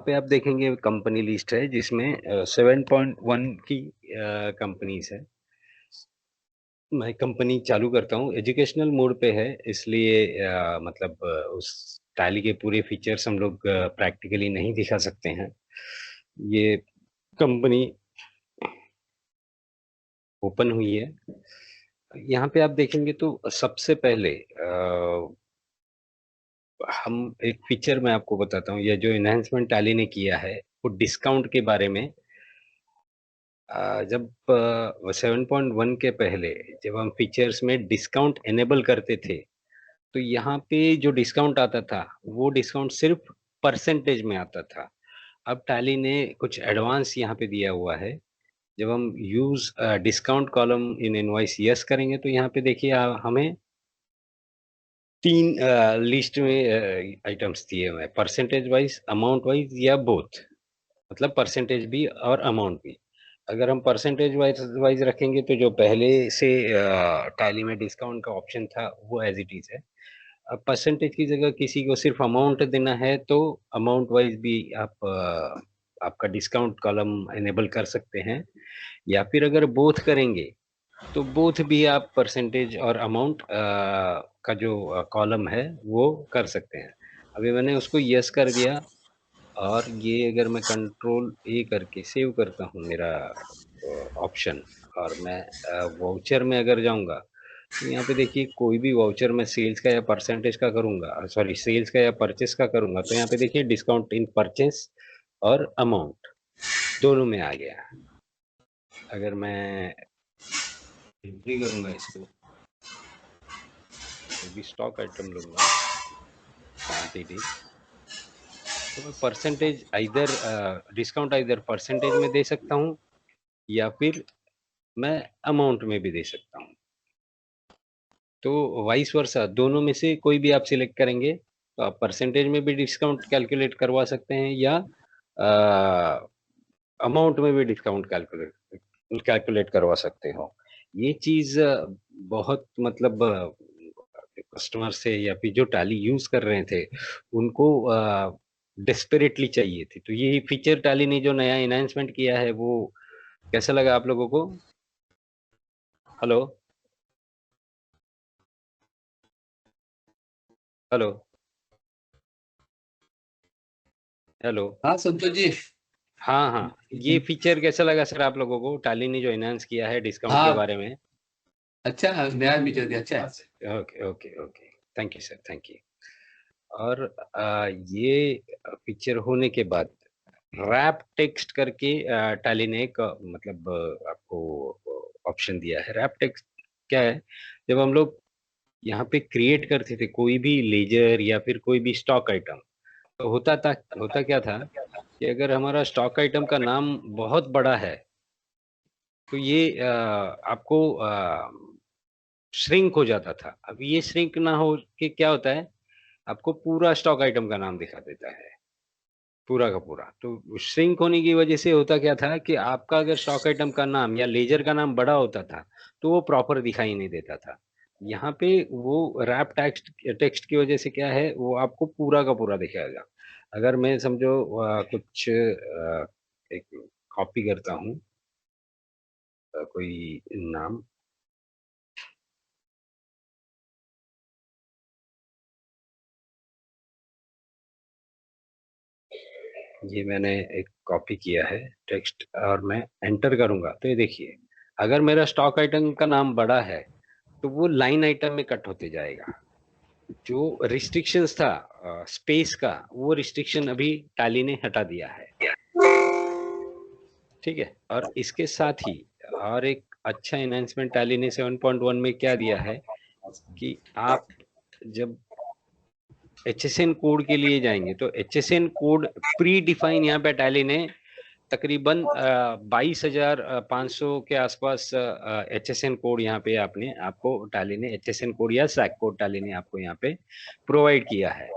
पे आप देखेंगे कंपनी लिस्ट है जिसमें 7.1 की कंपनीज है। मैं कंपनी चालू करता हूँ, एजुकेशनल मोड पे है इसलिए मतलब उस टैली के पूरे फीचर्स हम लोग प्रैक्टिकली नहीं दिखा सकते हैं। ये कंपनी ओपन हुई है। यहाँ पे आप देखेंगे तो सबसे पहले हम एक फीचर मैं आपको बताता हूँ, ये जो इनहेंसमेंट टैली ने किया है वो डिस्काउंट के बारे में। जब 7.1 के पहले जब हम फीचर्स में डिस्काउंट एनेबल करते थे तो यहाँ पे जो डिस्काउंट आता था वो डिस्काउंट सिर्फ परसेंटेज में आता था। अब टैली ने कुछ एडवांस यहाँ पे दिया हुआ है। जब हम use discount column in invoice yes करेंगे तो यहाँ पे देखिए हमें तीन लिस्ट में आइटम्स दिए हुए हैं, परसेंटेज वाइज, अमाउंट वाइज या बोथ। मतलब परसेंटेज भी और अमाउंट भी। अगर हम परसेंटेज वाइज रखेंगे तो जो पहले से टैली में डिस्काउंट का ऑप्शन था वो एज इट इज है। अब परसेंटेज की जगह किसी को सिर्फ अमाउंट देना है तो अमाउंट वाइज भी आप आपका डिस्काउंट कॉलम एनेबल कर सकते हैं। या फिर अगर बोथ करेंगे तो बोथ भी आप परसेंटेज और अमाउंट का जो कॉलम है वो कर सकते हैं। अभी मैंने उसको यस कर दिया और ये अगर मैं कंट्रोल ए करके सेव करता हूँ मेरा ऑप्शन और मैं वाउचर में अगर जाऊंगा तो यहाँ पे देखिए कोई भी वाउचर में सेल्स का या परसेंटेज का करूंगा, सॉरी सेल्स का या परचेस का करूंगा तो यहाँ पे देखिए डिस्काउंट इन परचेस और अमाउंट दोनों में आ गया। अगर मैं एंट्री करूंगा इसको तो भी स्टॉक आइटम लूंगा क्वांटिटी तो मैं परसेंटेज इधर डिस्काउंट इधर परसेंटेज में दे सकता हूँ या फिर मैं अमाउंट में भी दे सकता हूँ। तो वाइस वर्सा दोनों में से कोई भी आप सिलेक्ट करेंगे तो आप परसेंटेज में भी डिस्काउंट कैलकुलेट करवा सकते हैं या अमाउंट में भी डिस्काउंट कैलकुलेट कैलकुलेट करवा सकते हो। ये चीज बहुत मतलब कस्टमर से या फिर जो टैली यूज कर रहे थे उनको डेस्परेटली चाहिए थी। तो ये फीचर टैली ने जो नया एनहांसमेंट किया है वो कैसा लगा आप लोगों को? Hello hello hello. हाँ संतोष जी। हाँ हाँ, ये फीचर कैसा लगा सर आप लोगों को, टाली ने जो एनहांस किया है डिस्काउंट के हाँ बारे में? अच्छा, नया फीचर दिया, अच्छा है। Okay okay okay, thank you sir, thank you. और ये फीचर होने के बाद रैप टेक्स्ट करके टाली ने एक मतलब आपको ऑप्शन दिया है। रैप टेक्स्ट क्या है? जब हम लोग यहाँ पे क्रिएट करते थे कोई भी लेजर या फिर कोई भी स्टॉक आइटम तो होता क्या था कि अगर हमारा स्टॉक आइटम का नाम बहुत बड़ा है तो ये आपको श्रिंक हो जाता था। अब ये श्रिंक ना हो के क्या होता है, आपको पूरा स्टॉक आइटम का नाम दिखा देता है, पूरा का पूरा। तो श्रिंक होने की वजह से होता क्या था कि आपका अगर स्टॉक आइटम का नाम या लेजर का नाम बड़ा होता था तो वो प्रॉपर दिखाई नहीं देता था। यहाँ पे वो रैप टेक्स्ट टेक्स्ट की वजह से क्या है, वो आपको पूरा का पूरा दिखाएगा। अगर मैं समझो कुछ एक कॉपी करता हूँ कोई नाम, ये मैंने एक कॉपी किया है टेक्स्ट और मैं एंटर करूंगा तो ये देखिए अगर मेरा स्टॉक आइटम का नाम बड़ा है तो वो लाइन आइटम में कट होते जाएगा। जो रिस्ट्रिक्शंस था स्पेस का वो रिस्ट्रिक्शन अभी टैली ने हटा दिया है। ठीक है, और इसके साथ ही और एक अच्छा एनहांसमेंट टैली ने 7.1 में क्या दिया है कि आप जब HSN कोड के लिए जाएंगे तो HSN कोड प्री डिफाइन यहाँ पे टैली ने तकरीबन 22,500 के आसपास HSN कोड यहाँ पे आपको टैली ने HSN कोड या सैक कोड टैली ने आपको यहाँ पे प्रोवाइड किया है।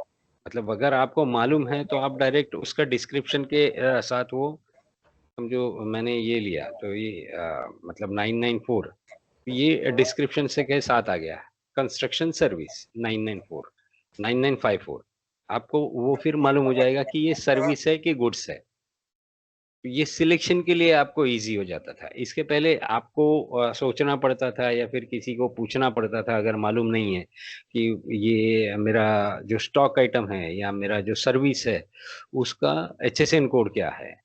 मतलब अगर आपको मालूम है तो आप डायरेक्ट उसका डिस्क्रिप्शन के साथ वो समझो मैंने ये लिया तो ये मतलब 994 ये डिस्क्रिप्शन से के साथ आ गया, कंस्ट्रक्शन सर्विस 994 9954। आपको वो फिर मालूम हो जाएगा कि ये सर्विस है कि गुड्स है। ये सिलेक्शन के लिए आपको ईज़ी हो जाता था। इसके पहले आपको सोचना पड़ता था या फिर किसी को पूछना पड़ता था अगर मालूम नहीं है कि ये मेरा जो स्टॉक आइटम है या मेरा जो सर्विस है, उसका एचएसएन कोड क्या है?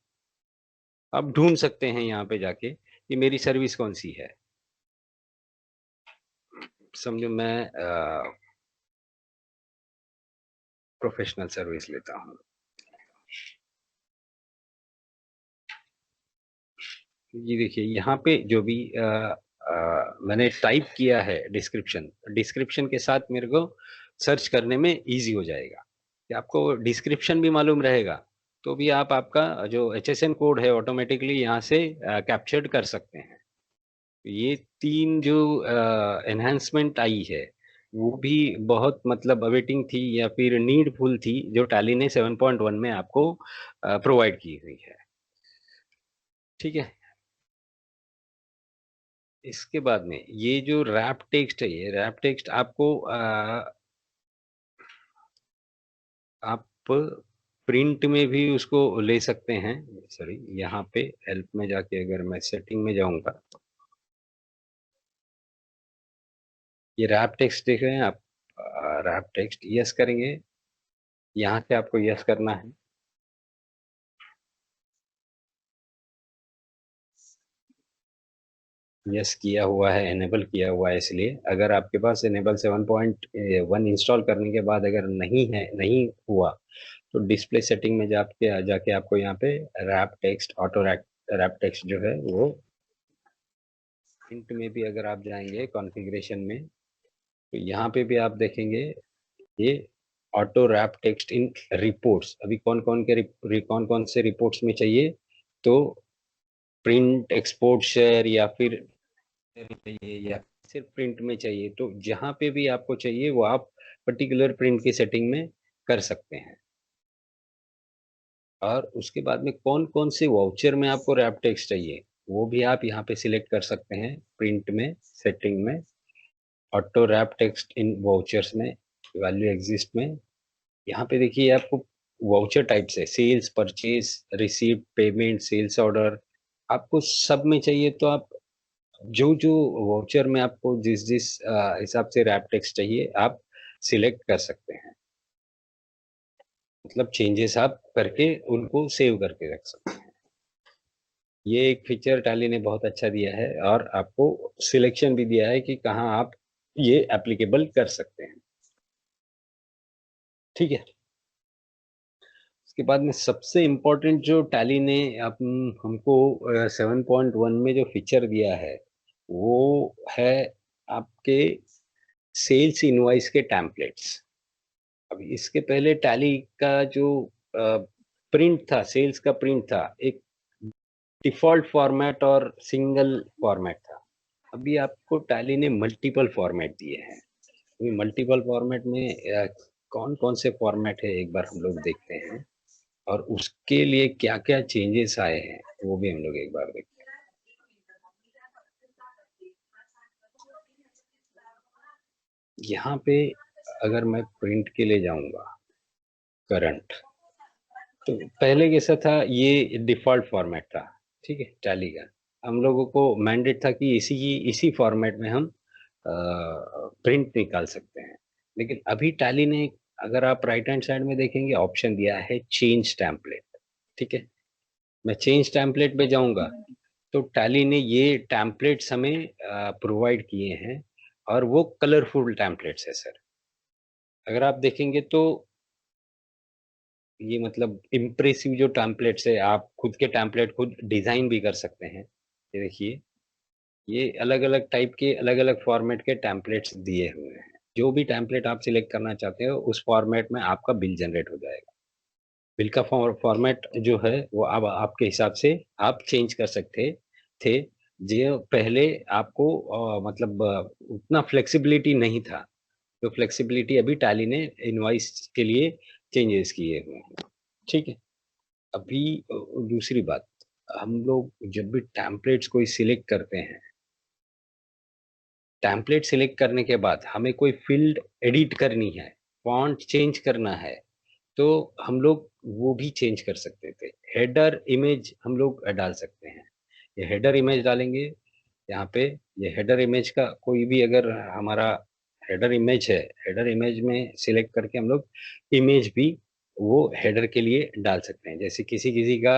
आप ढूँढ सकते हैं यहाँ पे जाके कि मेरी सर्विस कौन-सी है। समझो मैं प्रोफ़ेशनल सर्विस लेता हूँ। ये देखिए यहाँ पे जो भी मैंने टाइप किया है डिस्क्रिप्शन, डिस्क्रिप्शन के साथ मेरे को सर्च करने में ईज़ी हो जाएगा। कि आपको डिस्क्रिप्शन भी मालूम रहेगा, तो भी आप आपका जो एचएसएन कोड है ऑटोमैटिकली यहाँ से कैप्चर्ड कर सकते हैं। ये 3 जो एनहांसमेंट आई है, वो भी बहुत मतलब अवेटिंग थी या फिर नीडफुल थी जो टैली ने 7.1 में आपको प्रोवाइड की हुई है। ठीक है? इसके बाद में ये जो रैप टेक्स्ट है, ये रैप टेक्स्ट आपको आप प्रिंट में भी उसको ले सकते हैं। सॉरी, यहाँ पे हेल्प में जाके अगर मैं सेटिंग में जाऊँगा, ये रैप टेक्स्ट देख रहे हैं आप? रैप टेक्स्ट यस करेंगे, यहाँ से आपको यस करना है। यस किया हुआ है, इनेबल किया हुआ है इसलिए। अगर आपके पास इनेबल 7.1 इंस्टॉल करने के बाद अगर नहीं है, नहीं हुआ, तो डिस्प्ले सेटिंग में जाके जाके आपको यहाँ पे wrap text auto wrap text जो है वो प्रिंट में भी अगर आप जाएंगे कॉन्फ़िगरेशन में, तो यहाँ पे भी आप देखेंगे ये ऑटो रैप टेक्स्ट इन रिपोर्ट्स। अभी कौन कौन से रिपोर्ट्स में चाहिए, तो प्रिंट एक्सपोर्ट शेयर या फिर चाहिए या सिर्फ प्रिंट में चाहिए, तो जहाँ पे भी आपको चाहिए वो आप पर्टिकुलर प्रिंट की सेटिंग में कर सकते हैं। और उसके बाद में कौन-कौन से वाउचर में आपको रैप टेक्स्ट चाहिए, वो भी आप यहाँ पे सिलेक्ट कर सकते हैं प्रिंट में, सेटिंग में, auto wrap text in vouchers में, वैल्यू एक्सिस्ट में। यहाँ पे देखिए आपको वाउचर टाइप्स है, sales, purchase, receipt, payment, sales order, आपको सब में चाहिए तो आप जो वाउचर में आपको जिस हिसाब से रैप टेक्स्ट चाहिए, आप सिलेक्ट कर सकते हैं। मतलब चेंजेस आप करके उनको सेव करके रख सकते हैं। ये एक फीचर टैली ने बहुत अच्छा दिया है और आपको सिलेक्शन भी दिया है कि कहाँ आप ये एप्लीकेबल कर सकते हैं। ठीक है? उसके बाद में सबसे इम्पोर्टेंट जो टैली ने हमको 7.1 में जो फीचर दिया है, वो है आपके सेल्स इनवॉइस के टेम्पलेट्स। अब इसके पहले टैली का जो प्रिंट था, सेल्स का प्रिंट था, एक डिफ़ॉल्ट फॉर्मेट और सिंगल फॉर्मेट था। अभी आपको टैली ने मल्टीपल फॉर्मेट दिए हैं। अभी मल्टीपल फॉर्मेट में कौन-कौन से फॉर्मेट है एक बार हम लोग देखते हैं और उसके लिए क्या-क्या चेंजेस आए हैं, वो भी हम लोग एक बार देखते हैं। यहाँ पे अगर मैं प्रिंट के लिए जाऊँगा, करंट, तो पहले कैसा था, ये डिफ़ॉल्ट फॉर्मेट था, ठीक है? टैली का। हम लोगों को मैंडेट था कि इसी फॉर्मेट में हम प्रिंट निकाल सकते हैं। लेकिन अभी टैली ने, अगर आप राइट हैंड साइड में देखेंगे, ऑप्शन दिया है चेंज टेम्पलेट, ठीक है? मैं चेंज टेम्पलेट पे जाऊँगा, तो टैली ने ये टेम्पलेट्स हमें प्रोवाइड किए हैं और वो कलरफुल टेम्पलेट्स है सर। अगर आप देखेंगे तो ये मतलब इम्प्रेसिव जो टेम्पलेट्स है, आप खुद के टेम्पलेट खुद डिज़ाइन भी कर सकते हैं। ये देखिए, ये अलग-अलग टाइप के अलग-अलग फॉर्मेट के टेम्पलेट्स दिए हुए हैं। जो भी टेम्पलेट आप सिलेक्ट करना चाहते हो, उस फॉर्मेट में आपका बिल जनरेट हो जाएगा। बिल का फॉर्मेट जो है, वो अब आपके हिसाब से आप चेंज कर सकते थे। जो पहले आपको मतलब उतना फ्लेक्सिबिलिटी नहीं था। तो फ्लेक्सिबिलिटी अभी टैली ने इनवॉइस के लिए चेंजेस किए हुए हैं। ठीक है? अभी दूसरी बात, हम लोग जब भी टेम्पलेट्स कोई सिलेक्ट करते हैं, टेम्पलेट सिलेक्ट करने के बाद हमें कोई फ़ील्ड एडिट करनी है, फ़ॉन्ट चेंज करना है, तो हम लोग वो भी चेंज कर सकते थे। हेडर इमेज हम लोग डाल सकते हैं। ये हेडर इमेज डालेंगे यहाँ पे। ये हेडर इमेज का कोई भी अगर हमारा हेडर इमेज है, हेडर इमेज में सिलेक्ट करके हम लोग इमेज भी वो हेडर के लिए डाल सकते हैं। जैसे किसी किसी का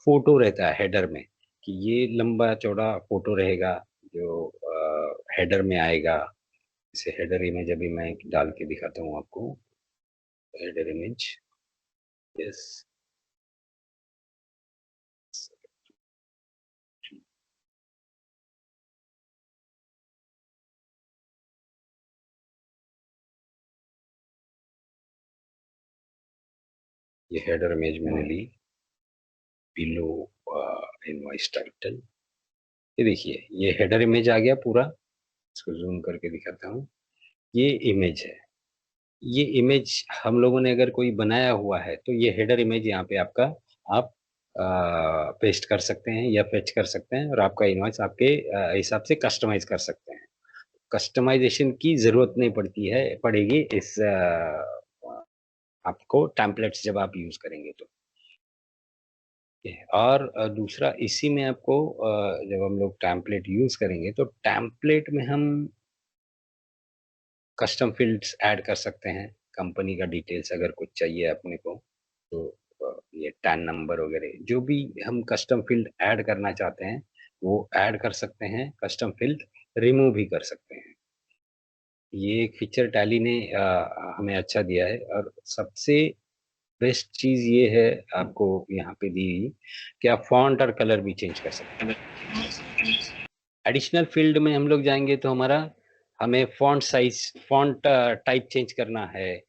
फोटो रहता है हेडर में, कि ये लंबा चौड़ा फोटो रहेगा जो हेडर में आएगा। इसे हेडर इमेज अभी मैं डाल के दिखाता हूँ आपको। हेडर इमेज, यस, ये हेडर इमेज मैंने ली। बिलो इनवॉइस टाइटल, ये देखिए ये हेडर इमेज आ गया पूरा। इसको जूम करके दिखाता हूँ। ये इमेज है। ये इमेज हम लोगों ने अगर कोई बनाया हुआ है तो ये हेडर इमेज यहाँ पे आपका आप पेस्ट कर सकते हैं या फेच कर सकते हैं, और आपका इनवॉइस आपके हिसाब से कस्टमाइज कर सकते हैं। कस्टमाइजेशन की जरूरत नहीं पड़ेगी इस आपको टेम्पलेट्स जब आप यूज करेंगे तो। और दूसरा इसी में आपको जब हम लोग टेम्पलेट यूज करेंगे तो टेम्पलेट में हम कस्टम फील्ड्स ऐड कर सकते हैं। कंपनी का डिटेल्स अगर कुछ चाहिए अपने को तो ये टैन नंबर वगैरह जो भी हम कस्टम फील्ड ऐड करना चाहते हैं वो ऐड कर सकते हैं। कस्टम फील्ड रिमूव भी कर सकते हैं। ये एक फीचर टैली ने हमें अच्छा दिया है। और सबसे बेस्ट चीज ये है आपको यहाँ पे दी कि आप फॉन्ट और कलर भी चेंज कर सकते हैं। एडिशनल फील्ड में हम लोग जाएंगे तो हमें font size, font type change करना है,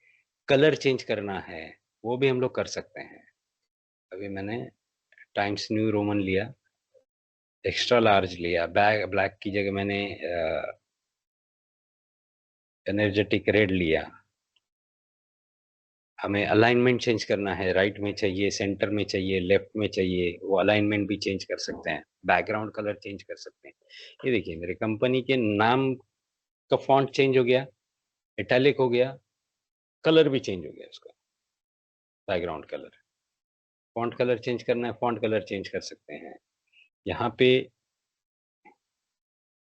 कलर चेंज करना है, वो भी हम लोग कर सकते हैं। अभी मैंने टाइम्स न्यू रोमन लिया, एक्स्ट्रा लार्ज लिया, ब्लैक की जगह मैंने एनर्जेटिक रेड लिया। हमें अलाइनमेंट चेंज करना है, राइट में चाहिए, सेंटर में चाहिए, लेफ्ट में चाहिए, वो अलाइनमेंट भी चेंज कर सकते हैं। बैकग्राउंड कलर चेंज कर सकते हैं। ये देखिए मेरे कंपनी के नाम का फॉन्ट चेंज हो गया, इटैलिक हो गया, कलर भी चेंज हो गया उसका, background colour. Font colour change करना है, फॉन्ट कलर चेंज कर सकते हैं। यहाँ पे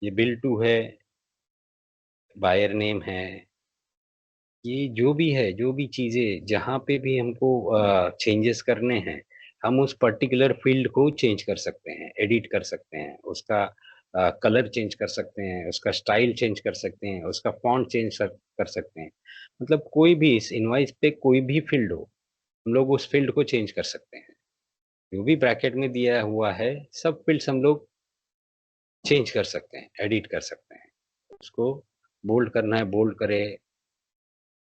ये बिल टू है, बायर नेम है, ये जो भी है, जो भी चीजें जहाँ पे भी हमको चेंजेस करने हैं, हम उस पर्टिकुलर फील्ड को चेंज कर सकते हैं, एडिट कर सकते हैं, उसका कलर चेंज कर सकते हैं, उसका स्टाइल चेंज कर सकते हैं, उसका फॉन्ट चेंज कर सकते हैं। मतलब कोई भी इस इनवाइस पे कोई भी फील्ड हो, हम लोग उस फील्ड को चेंज कर सकते हैं। जो भी ब्रैकेट में दिया हुआ है सब फील्ड्स हम लोग चेंज कर सकते हैं, एडिट कर सकते हैं। उसको बोल्ड करना है बोल्ड करे,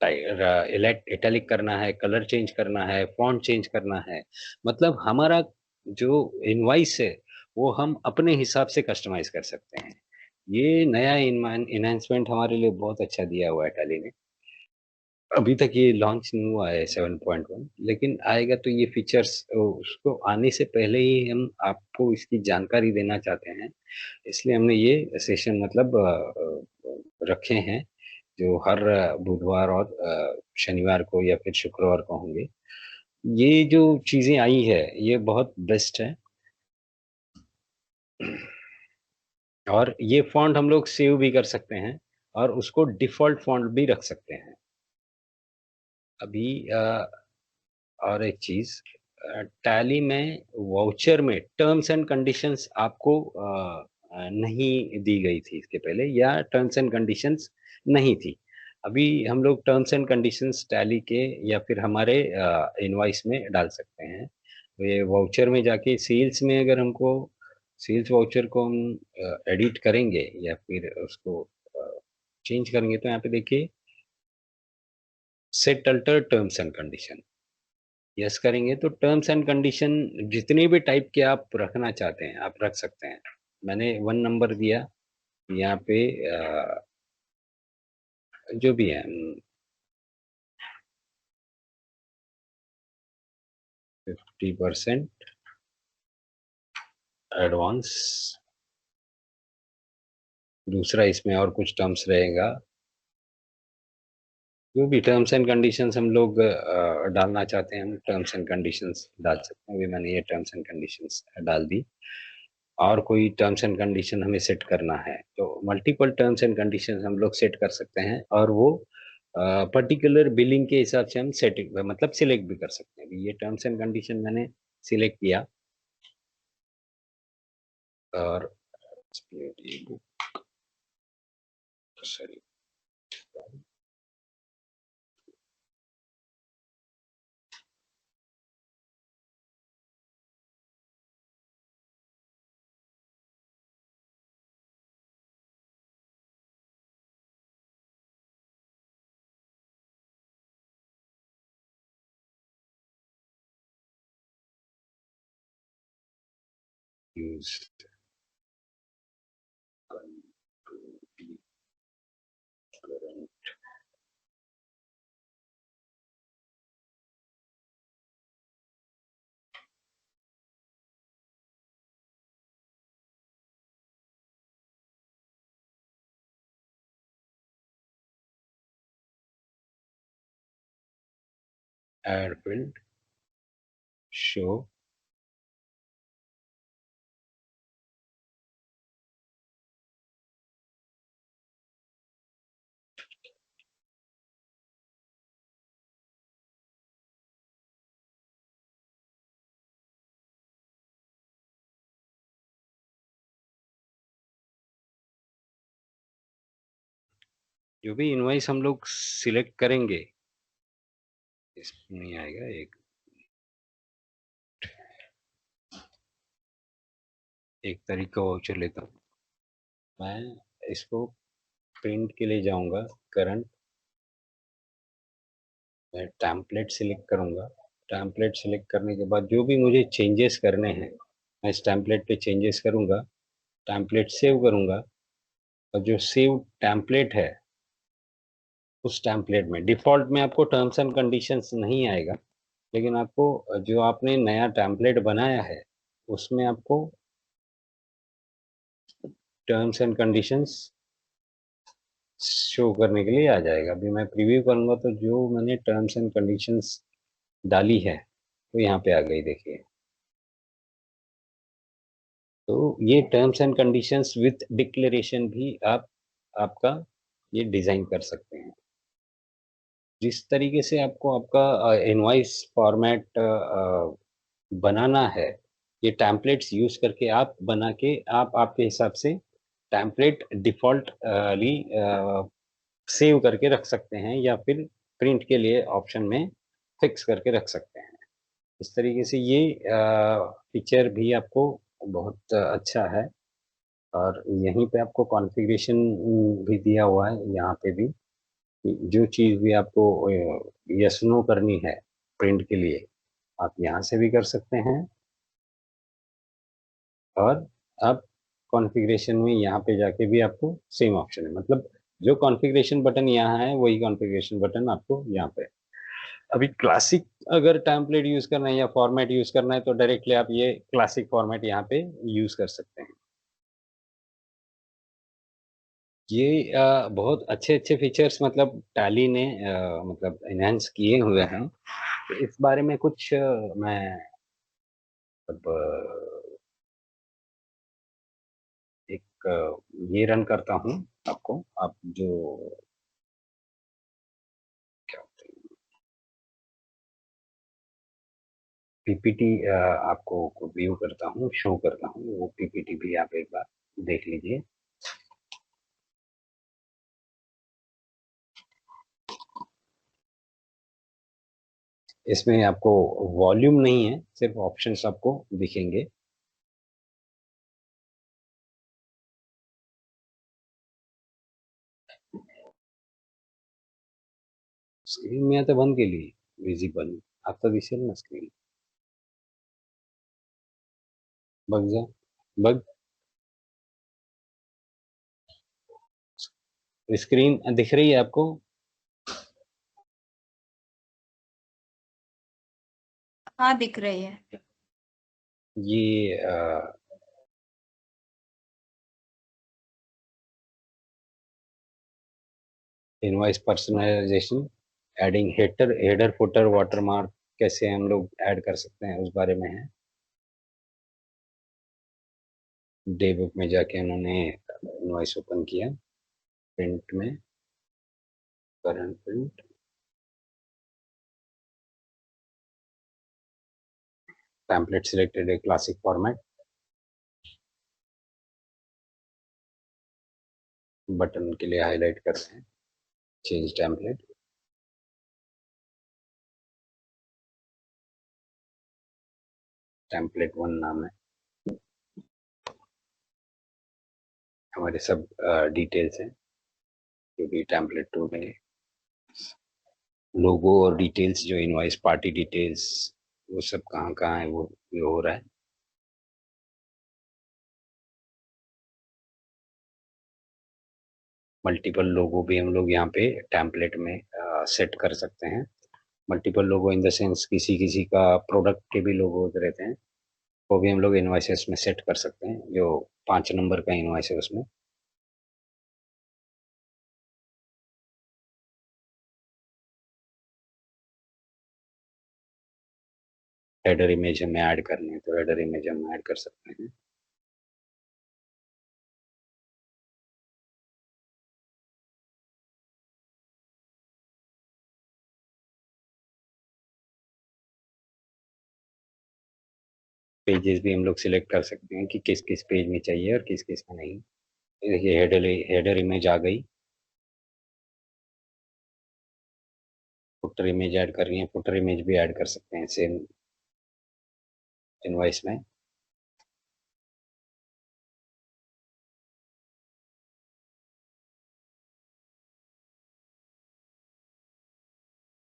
इटैलिक करना है, कलर चेंज करना है, फॉन्ट चेंज करना है। मतलब हमारा जो इनवाइस है वो हम अपने हिसाब से कस्टमाइज कर सकते हैं। ये नया इनहेंसमेंट हमारे लिए बहुत अच्छा दिया हुआ है टैली ने। अभी तक ये लॉन्च नहीं हुआ है 7.1, लेकिन आएगा तो ये फीचर्स उसको आने से पहले ही हम आपको इसकी जानकारी देना चाहते हैं। इसलिए हमने ये सेशन मतलब रखे हैं जो हर बुधवार और शनिवार को या फिर शुक्रवार को होंगे। ये जो चीजें आई है ये बहुत बेस्ट है। और ये फॉन्ट हम लोग सेव भी कर सकते हैं और उसको डिफॉल्ट फॉन्ट भी रख सकते हैं। अभी और एक चीज, टैली में वाउचर में टर्म्स एंड कंडीशंस आपको नहीं दी गई थी इसके पहले, या टर्म्स एंड कंडीशंस नहीं थी। अभी हम लोग टर्म्स एंड कंडीशंस टैली के या फिर हमारे इनवॉइस में डाल सकते हैं। तो ये वाउचर में जाके सेल्स में अगर हमको सेल्स वाउचर को हम एडिट करेंगे या फिर उसको चेंज करेंगे तो यहाँ पे देखिए set alter terms and condition, yes करेंगे तो टर्म्स एंड कंडीशन जितने भी टाइप के आप रखना चाहते हैं आप रख सकते हैं। मैंने 1 नंबर दिया यहाँ पे, जो भी है 50% एडवांस। दूसरा इसमें और कुछ टर्म्स रहेगा, जो भी टर्म्स एंड कंडीशंस हम लोग डालना चाहते हैं, हम टर्म्स एंड कंडीशंस डाल सकते हैं। अभी मैंने ये टर्म्स एंड कंडीशंस डाल दी। और कोई टर्म्स एंड कंडीशन हमें सेट करना है तो मल्टीपल टर्म्स एंड कंडीशंस हम लोग सेट कर सकते हैं, और वो पर्टिकुलर बिलिंग के हिसाब से हम सेट मतलब सिलेक्ट भी कर सकते हैं। अभी ये टर्म्स एंड कंडीशन मैंने सिलेक्ट किया, और sorry, use add field show. जो भी इनवॉइस हम लोग सिलेक्ट करेंगे, इसमें नहीं आएगा, एक तरीका और चल लेता हूँ। मैं इसको प्रिंट के लिए जाऊंगा, करंट, मैं टैम्पलेट सिलेक्ट करूंगा। टैम्पलेट सिलेक्ट करने के बाद जो भी मुझे चेंजेस करने हैं, मैं इस टैम्पलेट पे चेंजेस करूंगा, टैम्पलेट सेव करूंगा। और जो सेव टैम्पलेट है, उस टैम्पलेट में डिफॉल्ट में आपको टर्म्स एंड कंडीशंस नहीं आएगा, लेकिन आपको जो आपने नया टैम्पलेट बनाया है उसमें आपको टर्म्स एंड कंडीशंस शो करने के लिए आ जाएगा। अभी मैं प्रीव्यू करूंगा तो जो मैंने टर्म्स एंड कंडीशंस डाली है वो यहाँ पे आ गई, देखिए। तो ये terms and conditions with declaration भी आप आपका ये डिजाइन कर सकते हैं। जिस तरीके से आपको आपका इनवॉइस फॉर्मेट बनाना है, ये टेम्पलेट्स यूज करके आप बना के आप आपके हिसाब से टेम्पलेट डिफॉल्टली सेव करके रख सकते हैं, या फिर प्रिंट के लिए ऑप्शन में फिक्स करके रख सकते हैं। इस तरीके से ये फीचर भी आपको बहुत अच्छा है। और यहीं पे आपको कॉन्फ़िगरेशन भी दिया हुआ है, यहाँ पे भी कि जो चीज़ भी आपको यस नो करनी है प्रिंट के लिए, आप यहाँ से भी कर सकते हैं। और आप कॉन्फ़िगरेशन में यहाँ पे जाके भी आपको सेम ऑप्शन है, मतलब जो कॉन्फ़िगरेशन बटन यहाँ है वही कॉन्फ़िगरेशन बटन आपको यहाँ पे। अभी क्लासिक अगर टेम्पलेट यूज़ करना है या फॉर्मेट यूज़ करना है तो डायरेक्टली आप ये क्लासिक फॉर्मेट यहाँ पे यूज़ कर सकते हैं। ये बहुत अच्छे-अच्छे फीचर्स मतलब टैली ने मतलब एनहांस किए हुए हैं। तो इस बारे में कुछ मैं मतलब एक ये रन करता हूँ आपको, आप जो क्या होते हैं पीपीटी आपको व्यू करता हूँ, शो करता हूँ, वो पीपीटी भी आप एक बार देख लीजिए। इसमें आपको वॉल्यूम नहीं है, सिर्फ ऑप्शंस आपको दिखेंगे। स्क्रीन में आता बंद केली विजिबल, आता दिसेल ना स्क्रीन, बघ जा, बघ स्क्रीन दिख रही है आपको? हाँ दिख रही है। ये invoice personalisation adding header footer watermark कैसे हम लोग ऐड कर सकते हैं उस बारे में है। डे बुक में जाके उन्होंने इनवॉइस ओपन किया, प्रिंट में current print, template selected, a classic format, button के लिए हाईलाइट कर रहे हैं, चेंज टेम्पलेट, टेम्पलेट 1 नाम है, हमारे सब डिटेल्स हैं जो भी टेम्पलेट 2 में लोगो और डिटेल्स, जो इनवॉइस पार्टी डिटेल्स, वो सब कहाँ कहाँ है वो हो रहा है। मल्टीपल लोगो भी हम लोग यहाँ पे टेम्पलेट में सेट कर सकते हैं। Multiple logo in the sense किसी किसी का प्रोडक्ट के भी लोगो रहते हैं, वो भी हम लोग इनवॉइसेस में सेट कर सकते हैं। जो 5 नंबर का इनवॉइस है उसमें हेडर इमेज हमें ऐड करनी है तो हेडर इमेज हम ऐड कर सकते हैं। पेजेस भी हम लोग सिलेक्ट कर सकते हैं कि किस किस पेज में चाहिए और किस किस में नहीं। देखिए हेडर इमेज आ गई, फुटर इमेज ऐड करनी है, फुटर इमेज भी ऐड कर सकते हैं सेम इनवॉइस में।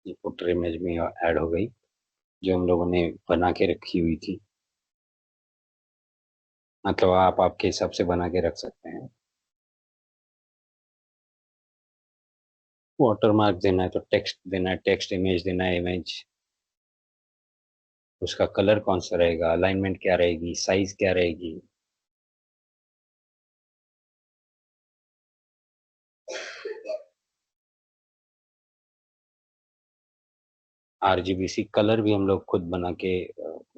ये फुटर इमेज में ऐड हो गई जो हम लोगों ने बना के रखी हुई थी, मतलब आप आपके हिसाब से बना के रख सकते हैं। वाटरमार्क देना है तो टेक्स्ट देना है, टेक्स्ट इमेज देना है, इमेज उसका कलर कौन सा रहेगा, अलाइनमेंट क्या रहेगी, साइज क्या रहेगी, आरजीबीसी कलर भी हम लोग खुद बना के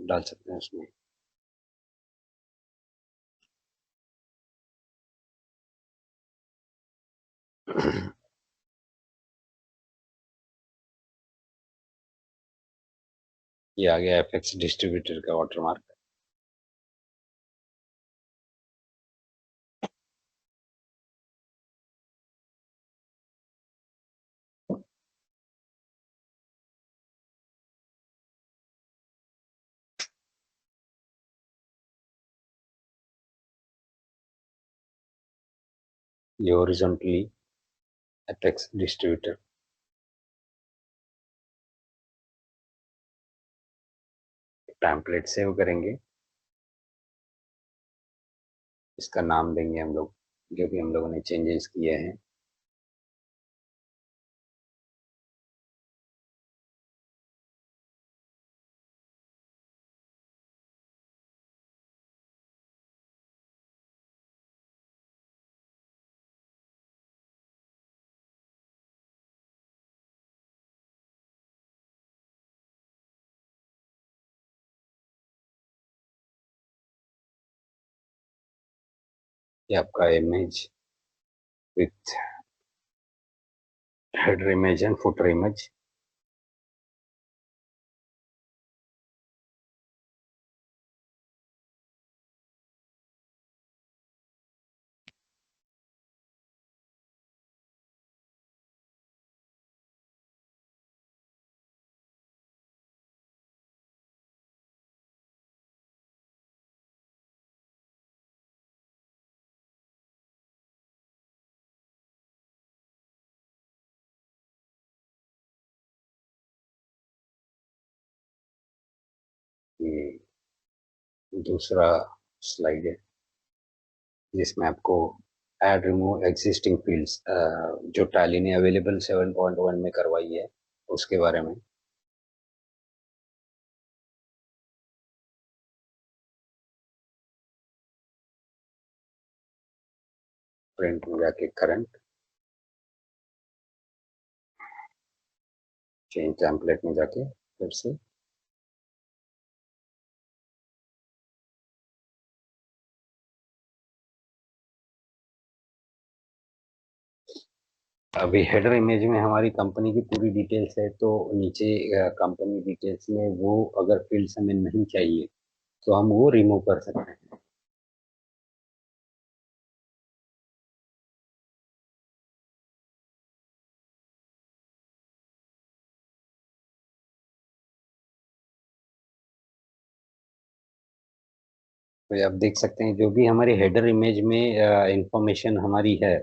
डाल सकते हैं उसमें। ये आ गया एफएक्स डिस्ट्रीब्यूटर का वाटरमार्क। ये horizontally FX distributor. Template save करेंगे, इसका नाम देंगे हम लोग जो भी हम लोगों ने चेंजेस किए हैं। ये आपका image with header image and footer image. ये दूसरा स्लाइड है जिसमें आपको ऐड रिमूव एग्जिस्टिंग फील्ड्स, जो टैली ने अवेलेबल 7.1 में करवाई है उसके बारे में। प्रिंट में जाके करंट, चेंज टेम्पलेट में जाके फिर से अभी हेडर इमेज में हमारी कंपनी की पूरी डिटेल्स है, तो नीचे कंपनी डिटेल्स में वो अगर फील्ड्स हमें नहीं चाहिए तो हम वो रिमूव कर सकते हैं। तो आप देख सकते हैं जो भी हमारी हेडर इमेज में इंफॉर्मेशन हमारी है,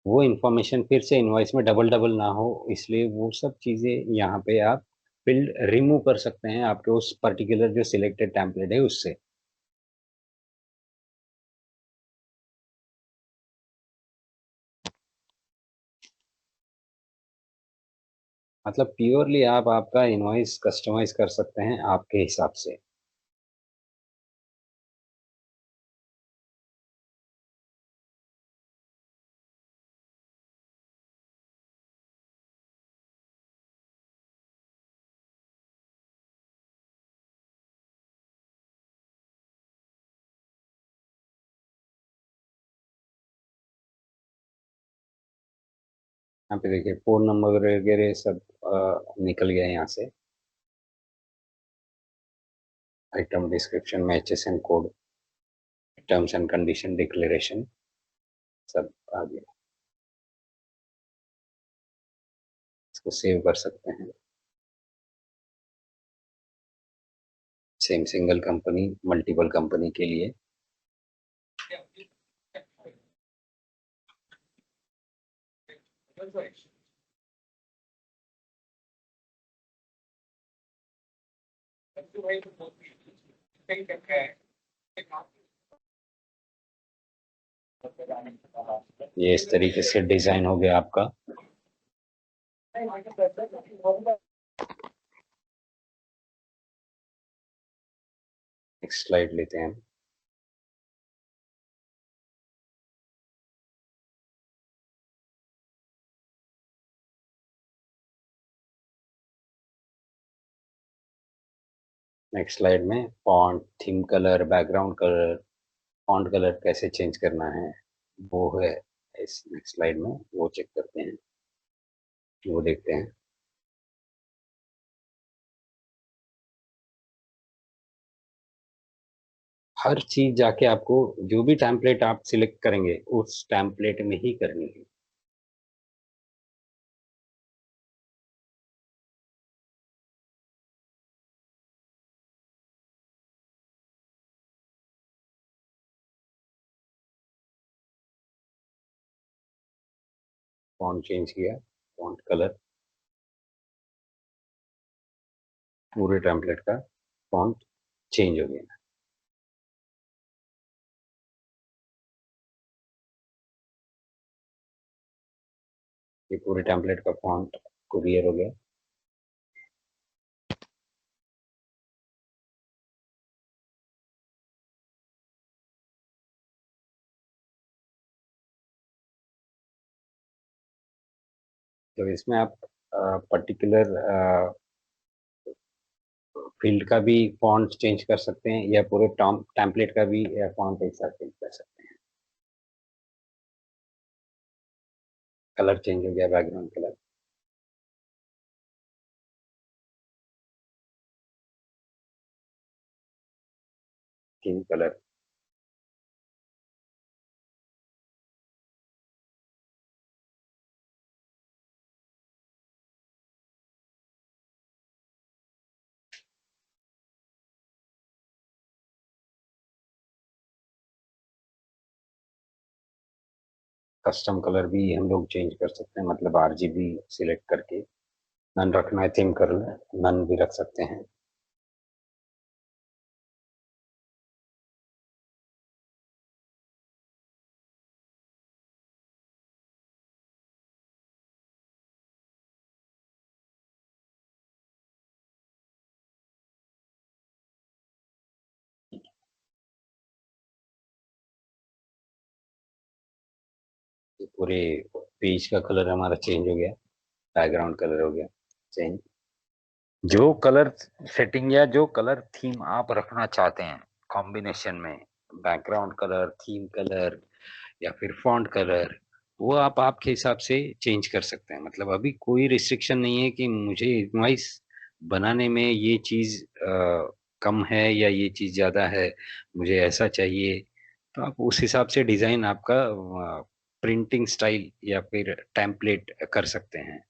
वो इंफॉर्मेशन फिर से इनवॉइस में डबल डबल ना हो, इसलिए वो सब चीजें यहाँ पे आप फील्ड रिमूव कर सकते हैं आपके उस पर्टिकुलर जो सिलेक्टेड टेम्पलेट है उससे। मतलब प्योरली आप आपका इनवॉइस कस्टमाइज कर सकते हैं आपके हिसाब से। यहाँ पे देखिए फोन नंबर वगैरह सब निकल गया यहाँ से। आइटम डिस्क्रिप्शन में HSN code, terms and condition declaration सब आ गया। इसको सेव कर सकते हैं। Same single company multiple company के लिए। ये इस तरीके से डिजाइन हो गया आपका। नेक्स्ट स्लाइड लेते हैं। नेक्स्ट स्लाइड में font, theme colour, background colour, font colour कैसे चेंज करना है वो है इस नेक्स्ट स्लाइड में, वो चेक करते हैं, वो देखते हैं। हर चीज जाके आपको जो भी टेम्पलेट आप सिलेक्ट करेंगे उस टेम्पलेट में ही करनी है। फॉन्ट चेंज किया, फॉन्ट कलर, पूरे टेम्पलेट का फॉन्ट चेंज हो गया। ये पूरे टेम्पलेट का फॉन्ट क्लियर हो गया। तो इसमें आप पर्टिकुलर फील्ड का भी फॉन्ट चेंज कर सकते हैं या पूरे टेम्पलेट का भी फॉन्ट एक साथ चेंज कर सकते हैं। कलर चेंज हो गया, background colour. Theme colour. Custom colour भी हम लोग चेंज कर सकते हैं, मतलब RGB सिलेक्ट करके नन रखना है थीम कलर, नन भी रख सकते हैं। ये पूरे पेज का कलर हमारा चेंज हो गया, बैकग्राउंड कलर हो गया। चेंज जो कलर सेटिंग या जो कलर थीम आप रखना चाहते हैं कॉम्बिनेशन में, बैकग्राउंड कलर, थीम कलर या फिर फॉन्ट कलर, वो आप आपके हिसाब से चेंज कर सकते हैं। मतलब अभी कोई रिस्ट्रिक्शन नहीं है कि मुझे इनवॉइस बनाने में ये चीज कम है या ये चीज ज्यादा है, मुझे ऐसा चाहिए। तो आप उस हिसाब से डिजाइन आपका प्रिंटिंग स्टाइल या फिर टेम्पलेट कर सकते हैं।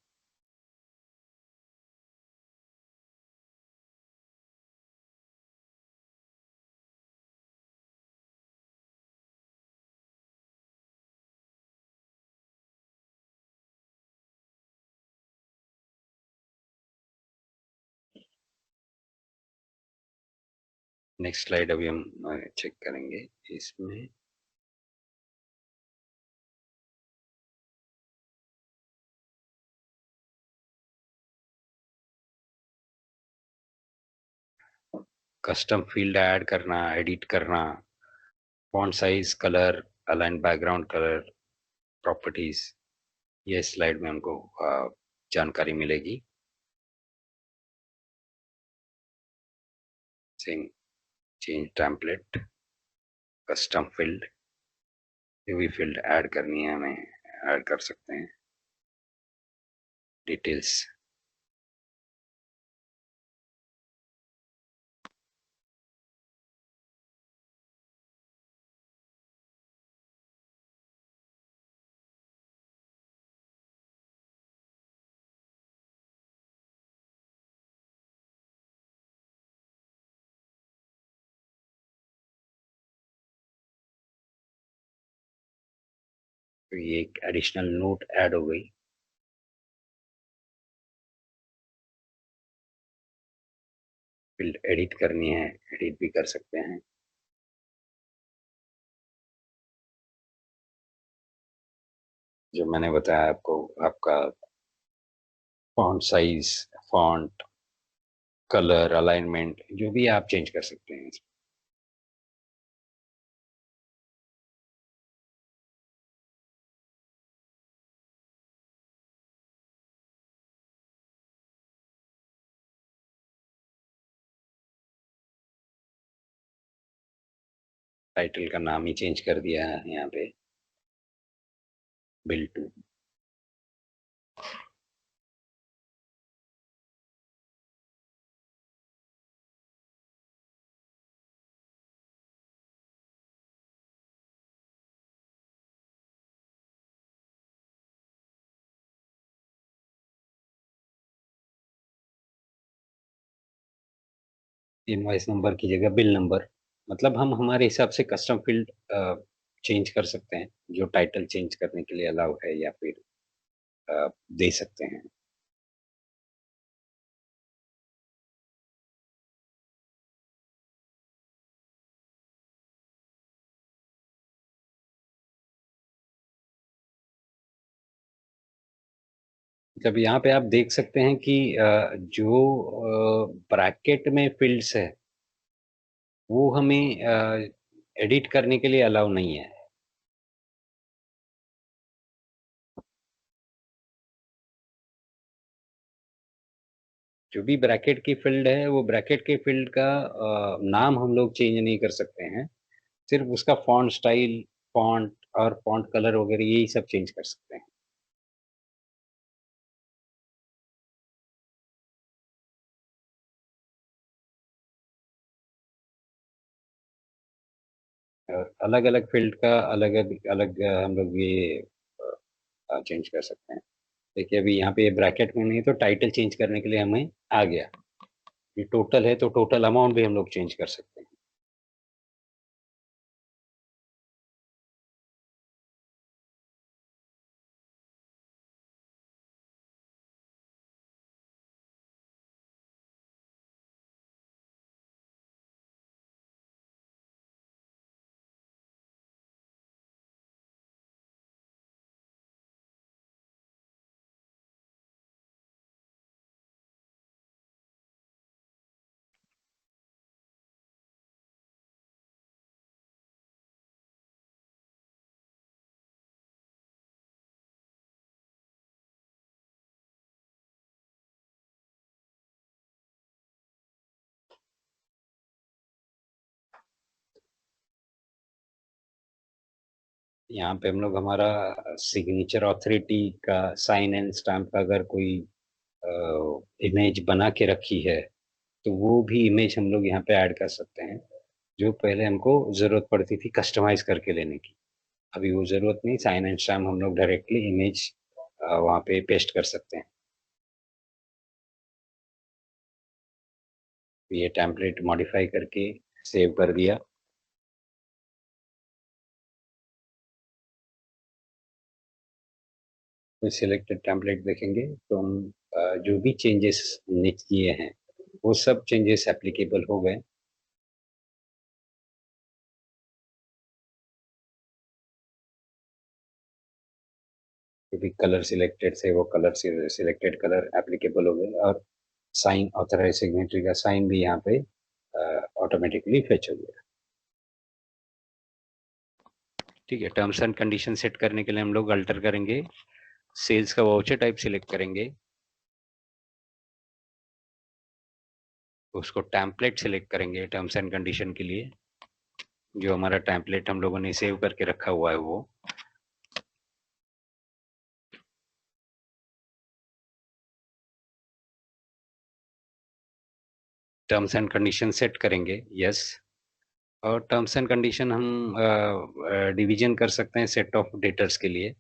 नेक्स्ट स्लाइड अभी हम चेक करेंगे इसमें। कस्टम फील्ड ऐड करना, एडिट करना, font size, colour, align background colour, properties, ये स्लाइड में हमको जानकारी मिलेगी। चेंज टेम्पलेट, कस्टम फील्ड, जो भी फील्ड ऐड करनी है हमें ऐड कर सकते हैं। डिटेल्स, तो ये एक एडिशनल नोट ऐड हो गई। फील्ड एडिट करनी है, एडिट भी कर सकते हैं। जो मैंने बताया आपको, आपका font size, font, colour, alignment, जो भी आप चेंज कर सकते हैं। टाइटल का नाम ही चेंज कर दिया है यहाँ पे, बिल टू। इनवॉइस नंबर की जगह बिल नंबर, मतलब हम हमारे हिसाब से कस्टम फील्ड चेंज कर सकते हैं, जो टाइटल चेंज करने के लिए अलाउ है या फिर दे सकते हैं। जब यहाँ पे आप देख सकते हैं कि जो ब्रैकेट में फील्ड्स है वो हमें एडिट करने के लिए अलाउ नहीं है। जो भी ब्रैकेट की फील्ड है वो ब्रैकेट के फील्ड का नाम हम लोग चेंज नहीं कर सकते हैं, सिर्फ उसका फॉन्ट स्टाइल, फॉन्ट और फॉन्ट कलर वगैरह यही सब चेंज कर सकते हैं। और अलग अलग फील्ड का अलग अलग अलग हम लोग ये चेंज कर सकते हैं। देखिए अभी यहाँ पे ब्रैकेट में नहीं, तो टाइटल चेंज करने के लिए हमें आ गया। ये टोटल है तो टोटल अमाउंट भी हम लोग चेंज कर सकते हैं। यहाँ पे हम लोग हमारा सिग्नेचर ऑथोरिटी का साइन एंड स्टैम्प का अगर कोई इमेज बना के रखी है तो वो भी इमेज हम लोग यहाँ पे ऐड कर सकते हैं, जो पहले हमको जरूरत पड़ती थी कस्टमाइज करके लेने की। अभी वो जरूरत नहीं, साइन एंड स्टैम्प हम लोग डायरेक्टली इमेज वहाँ पे पेस्ट कर सकते हैं। ये टेम्पलेट मॉडिफाई करके सेव कर दिया। सिलेक्टेड टेम्पलेट देखेंगे तो हम जो भी चेंजेस किए हैं वो सब चेंजेस एप्लीकेबल हो गए। जो भी कलर सिलेक्टेड थे वो कलर सिलेक्टेड कलर एप्लीकेबल हो गए, और साइन ऑथराइज सिग्नेचरी का साइन भी यहाँ पे ऑटोमेटिकली फेच हो गया। ठीक है, टर्म्स एंड कंडीशन सेट करने के लिए हम लोग अल्टर करेंगे, सेल्स का वाउचर टाइप सिलेक्ट करेंगे, उसको टेम्पलेट सिलेक्ट करेंगे टर्म्स एंड कंडीशन के लिए, जो हमारा टेम्पलेट हम लोगों ने सेव करके रखा हुआ है वो। टर्म्स एंड कंडीशन सेट करेंगे, यस। और टर्म्स एंड कंडीशन हम डिवीजन कर सकते हैं सेट ऑफ डेटर्स के लिए।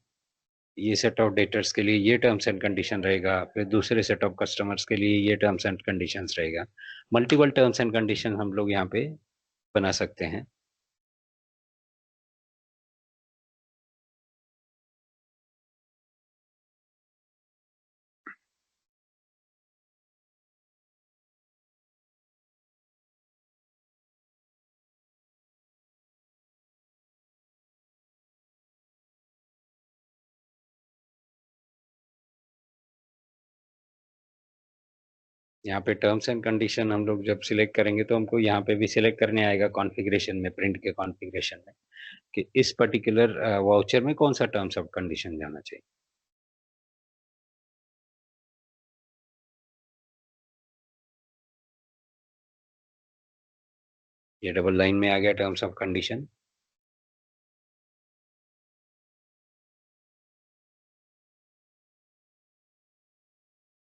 ये सेट ऑफ डेटर्स के लिए ये टर्म्स एंड कंडीशन रहेगा, फिर दूसरे सेट ऑफ कस्टमर्स के लिए ये टर्म्स एंड कंडीशंस रहेगा। मल्टीपल टर्म्स एंड कंडीशन हम लोग यहाँ पे बना सकते हैं। यहाँ पे टर्म्स एंड कंडीशन हम लोग जब सिलेक्ट करेंगे तो हमको यहाँ पे भी सिलेक्ट करने आएगा कॉन्फ़िगरेशन में, प्रिंट के कॉन्फ़िगरेशन में, कि इस पर्टिकुलर वाउचर में कौन सा टर्म्स ऑफ कंडीशन जाना चाहिए। ये डबल लाइन में आ गया टर्म्स ऑफ कंडीशन।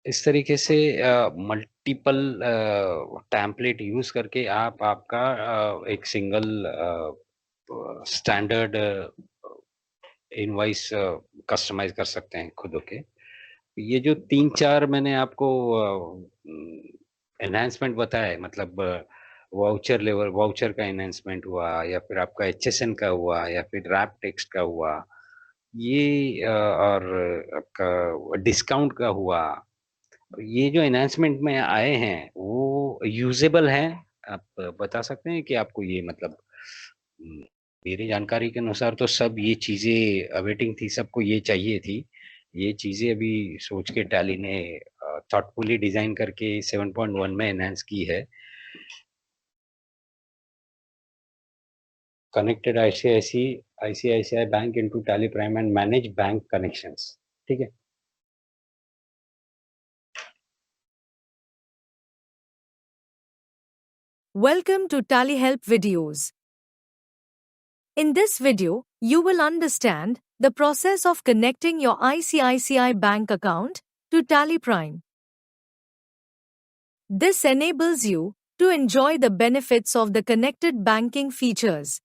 इस तरीके से मल्टीपल टेम्पलेट यूज करके आप आपका एक सिंगल स्टैंडर्ड इनवॉइस कस्टमाइज कर सकते हैं खुद के। ये जो 3-4 मैंने आपको एनहांसमेंट बताया है, मतलब वाउचर लेवल, वाउचर का एनहांसमेंट हुआ, या फिर आपका एचएसएन का हुआ, या फिर रैप टेक्स्ट का हुआ, ये और आपका डिस्काउंट का हुआ, ये जो एनहांसमेंट में आए हैं वो यूजेबल हैं। आप बता सकते हैं कि आपको ये मतलब मेरी जानकारी के अनुसार तो सब ये चीजें अवेटिंग थी, सबको ये चाहिए थी। ये चीजें अभी सोच के टैली ने थॉटफुली डिजाइन करके 7.1 में एनहांस की है। Connected ICICI bank into tally prime and manage bank connections. ठीक है, Welcome to Tally Help videos. In this video, you will understand the process of connecting your ICICI bank account to Tally Prime. This enables you to enjoy the benefits of the connected banking features.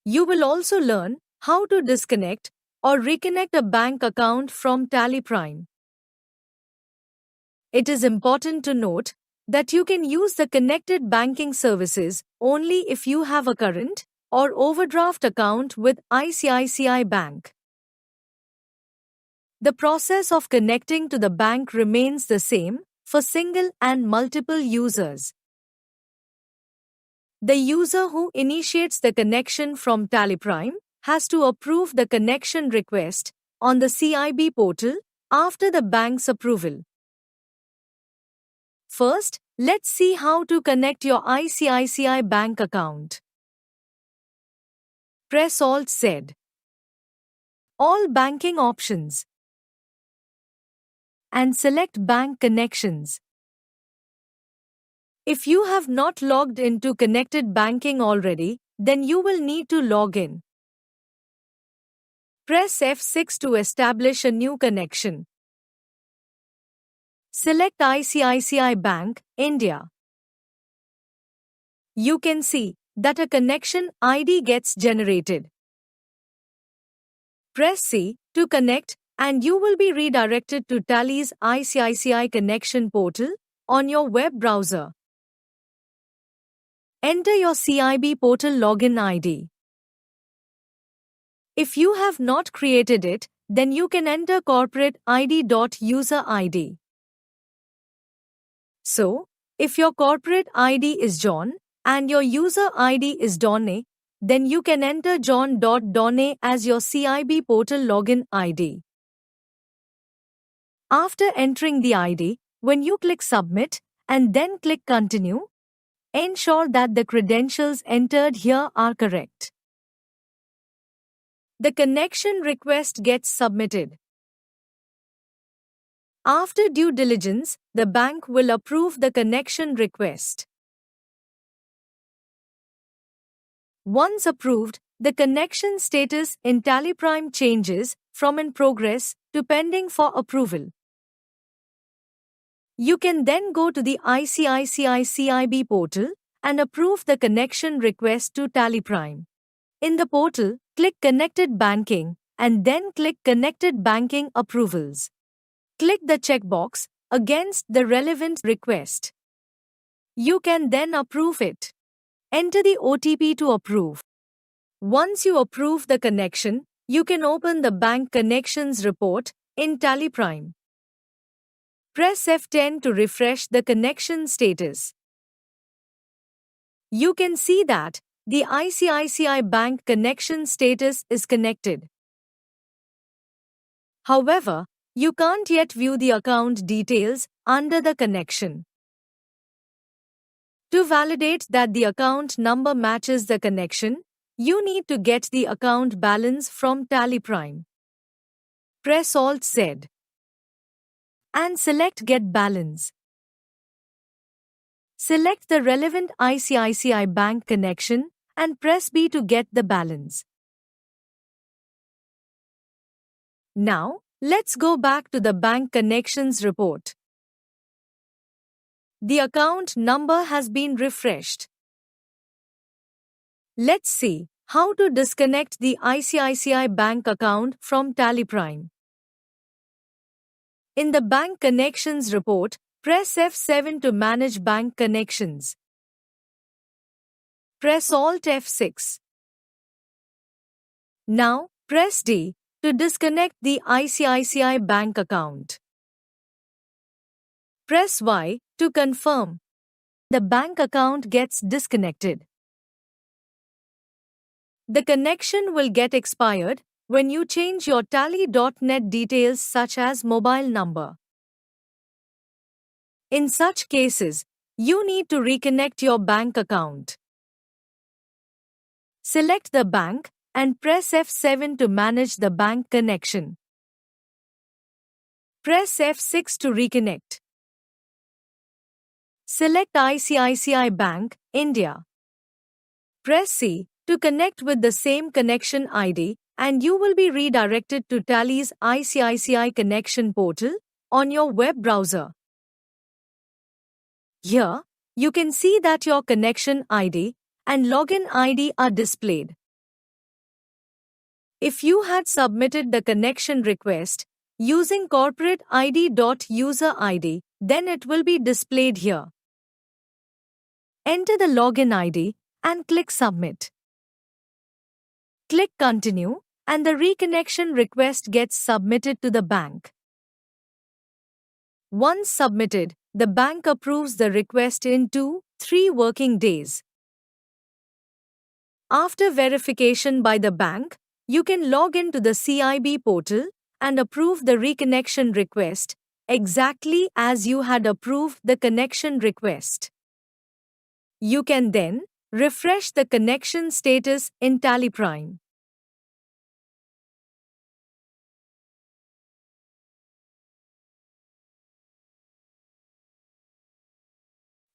You will also learn how to disconnect or reconnect a bank account from Tally Prime. It is important to note that you can use the connected banking services only if you have a current or overdraft account with ICICI Bank. The process of connecting to the bank remains the same for single and multiple users. The user who initiates the connection from Tally Prime has to approve the connection request on the CIB portal after the bank's approval. First, let's see how to connect your ICICI bank account. Press Alt-Z. All banking options. And select bank connections. If you have not logged into connected banking already, then you will need to log in. Press F6 to establish a new connection. Select ICICI Bank, India. You can see that a connection ID gets generated. Press C to connect and you will be redirected to Tally's ICICI connection portal on your web browser. Enter your CIB portal login ID. If you have not created it, then you can enter corporate ID.user ID. So, if your corporate ID is John and your user ID is Donne, then you can enter john.donne as your CIB portal login ID. After entering the ID, when you click Submit and then click Continue, ensure that the credentials entered here are correct. The connection request gets submitted. After due diligence, the bank will approve the connection request. Once approved, the connection status in TallyPrime changes from in progress to pending for approval. You can then go to the ICICI CIB portal and approve the connection request to TallyPrime. In the portal, click Connected Banking and then click Connected Banking Approvals. Click the checkbox against the relevant request. You can then approve it. Enter the OTP to approve. Once you approve the connection, you can open the Bank Connections report in TallyPrime. Press F10 to refresh the connection status. You can see that the ICICI Bank connection status is connected. However, you can't yet view the account details under the connection. To validate that the account number matches the connection, you need to get the account balance from TallyPrime. Press Alt-Z and select Get Balance. Select the relevant ICICI Bank connection and press B to get the balance. Now, let's go back to the Bank Connections report. The account number has been refreshed. Let's see how to disconnect the ICICI Bank account from TallyPrime. In the Bank Connections report, press F7 to manage bank connections. Press Alt F6. Now, press D to disconnect the ICICI Bank account. Press Y to confirm. The bank account gets disconnected. The connection will get expired when you change your Tally.net details such as mobile number. In such cases, you need to reconnect your bank account. Select the bank and press F7 to manage the bank connection. Press F6 to reconnect. Select ICICI Bank, India. Press C to connect with the same connection ID and you will be redirected to Tally's ICICI connection portal on your web browser. Here, you can see that your connection ID and login ID are displayed. If you had submitted the connection request using corporate ID.user ID, then it will be displayed here. Enter the login ID and click Submit. Click Continue and the reconnection request gets submitted to the bank. Once submitted, the bank approves the request in 2-3 working days. After verification by the bank, you can log into the CIB portal and approve the reconnection request exactly as you had approved the connection request. You can then refresh the connection status in TallyPrime.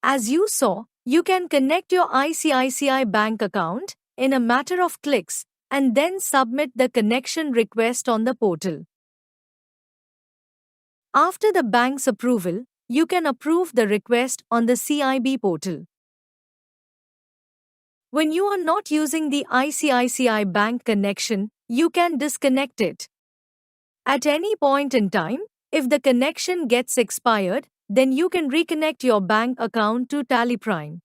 As you saw, you can connect your ICICI Bank account in a matter of clicks and then submit the connection request on the portal. After the bank's approval, you can approve the request on the CIB portal. When you are not using the ICICI Bank connection, you can disconnect it. At any point in time, if the connection gets expired, then you can reconnect your bank account to Tally Prime.